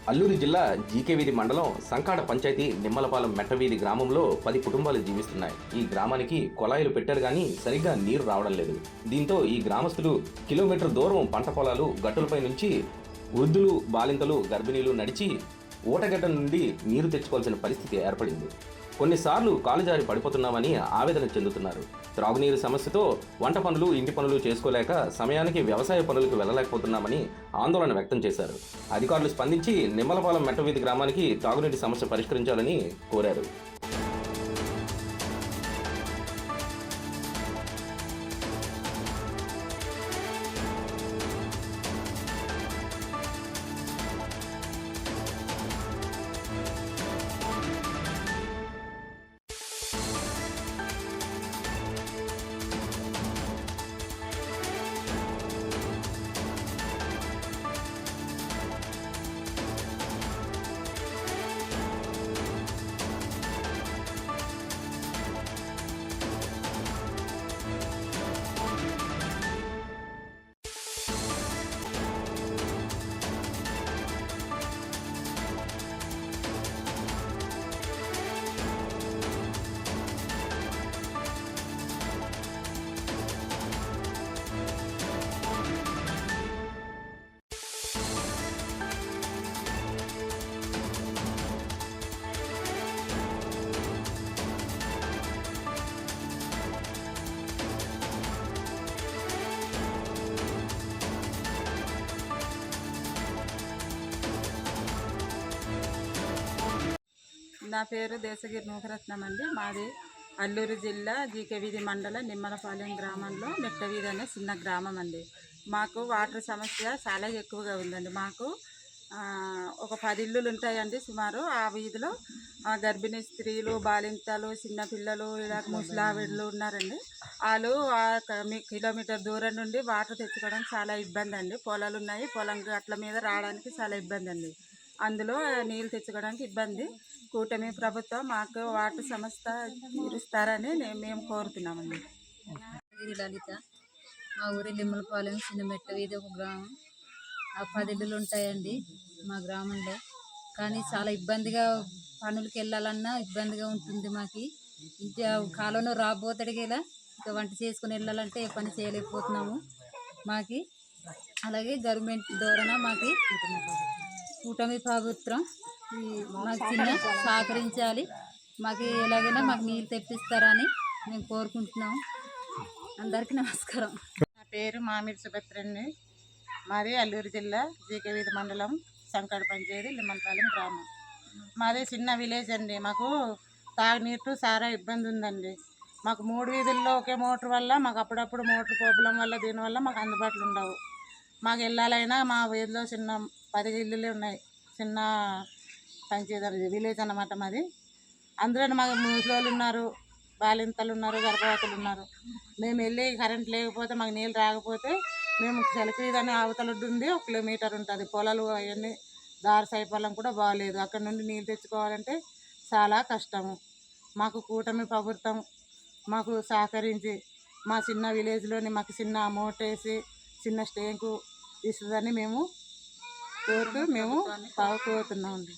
అల్లూరి జిల్లా జీకేవీధి మండలం సంకాడ పంచాయతీ నిమ్మలపాలెం మెట్టవీధి గ్రామంలో 10 కుటుంబాలు జీవిస్తున్నాయి. ఈ గ్రామానికి కొళాయిలు పెట్టారు కానీ సరిగ్గా నీరు రావడం లేదు. దీంతో ఈ గ్రామస్తులు కిలోమీటర్ దూరం పంట పొలాలు గట్టులపై నుంచి వృద్ధులు, బాలింతలు, గర్భిణీలు నడిచి ఊటగడ్డ నుండి నీరు తెచ్చుకోవాల్సిన పరిస్థితి ఏర్పడింది. కొన్నిసార్లు కాలు జారి పడిపోతున్నామని ఆవేదన చెందుతున్నారు. త్రాగునీరు సమస్యతో వంట పనులు, ఇంటి పనులు చేసుకోలేక సమయానికి వ్యవసాయ పనులకు వెళ్ళలేకపోతున్నామని ఆందోళన వ్యక్తం చేశారు. అధికారులు స్పందించి నిమ్మలపాలెం మెట్టవీధి గ్రామానికి తాగునీటి సమస్య పరిష్కరించాలని కోరారు. నా పేరు దేశగిరి నూకరత్నం అండి. మాది అల్లూరు జిల్లా జీకేవీధి మండలం నిమ్మలపాలెం గ్రామంలో మెట్టవీధి అనే చిన్న గ్రామం అండి. మాకు వాటర్ సమస్య చాలా ఎక్కువగా ఉందండి. మాకు ఒక 10 ఇల్లులు ఉంటాయండి సుమారు. ఆ వీధిలో గర్భిణీ స్త్రీలు, బాలింతలు, చిన్నపిల్లలు, ఇలా ముసలావిడలు ఉన్నారండి. వాళ్ళు కిలోమీటర్ దూరం నుండి వాటర్ తెచ్చుకోవడానికి చాలా ఇబ్బంది అండి. పొలాలు ఉన్నాయి, పొలం గట్ల మీద రావడానికి చాలా ఇబ్బంది అండి. అందులో నీళ్ళు తెచ్చుకోవడానికి ఇబ్బంది. కూటమి ప్రభుత్వం మాకు వాటర్ సమస్య తీరుస్తారని మేము కోరుతున్నామండి. లలిత, మా ఊరి నిమ్మలపాలెం చిన్న మెట్టవీధి ఒక గ్రామం. 10 ఇల్లులు ఉంటాయండి మా గ్రామంలో. కానీ చాలా ఇబ్బందిగా పనులకి వెళ్ళాలన్నా ఇబ్బందిగా ఉంటుంది మాకు. ఇంకా కాలంలో రాబోతడిగేలా ఇంకా వంట చేసుకుని వెళ్ళాలంటే ఏ పని చేయలేకపోతున్నాము మాకు. అలాగే గవర్నమెంట్ ద్వారా మాకు కూటమి ప్రభుత్వం మాకు చిన్న సహకరించాలి. మాకు ఎలాగైనా మాకు నీళ్ళు తెప్పిస్తారని మేము కోరుకుంటున్నాము. అందరికీ నమస్కారం. నా పేరు మామిడి సుభద్రండి. మాది అల్లూరు జిల్లా జీకేవీధి మండలం సంకాడ పంచాయతీ నిమ్మలపాలెం గ్రామం. మాది చిన్న విలేజ్ అండి. మాకు తాగునీరు చాలా ఇబ్బంది ఉందండి. మాకు 3 వీధుల్లో ఒకే మోటార్ వల్ల మాకు అప్పుడప్పుడు మోటార్ ప్రాబ్లం వల్ల దీనివల్ల మాకు అందుబాటులో ఉండవు. మాకు వెళ్ళాలైనా మా వీధిలో చిన్న 10 ఇల్లులే ఉన్నాయి. చిన్న పంచాయతీ విలేజ్ అన్నమాట మాది. అందులో మాకు ముసలోళ్ళు ఉన్నారు, బాలింతలు ఉన్నారు, గర్భవతులు ఉన్నారు. మేము వెళ్ళి కరెంట్ లేకపోతే మాకు నీళ్ళు రాకపోతే మేము సెలకీదని అవతల ఉంది, 1 కిలోమీటర్ ఉంటుంది. పొలాలు అవన్నీ దారి సైపొలం కూడా బాగాలేదు. అక్కడ నుండి నీళ్ళు తెచ్చుకోవాలంటే చాలా కష్టము. మాకు కూటమి ప్రభుత్వం మాకు సహకరించి మా చిన్న విలేజ్లోని మాకు చిన్న మోటార్ వేసి చిన్న స్టేంకు ఇస్తుందని మేము కోరుతున్నామండి.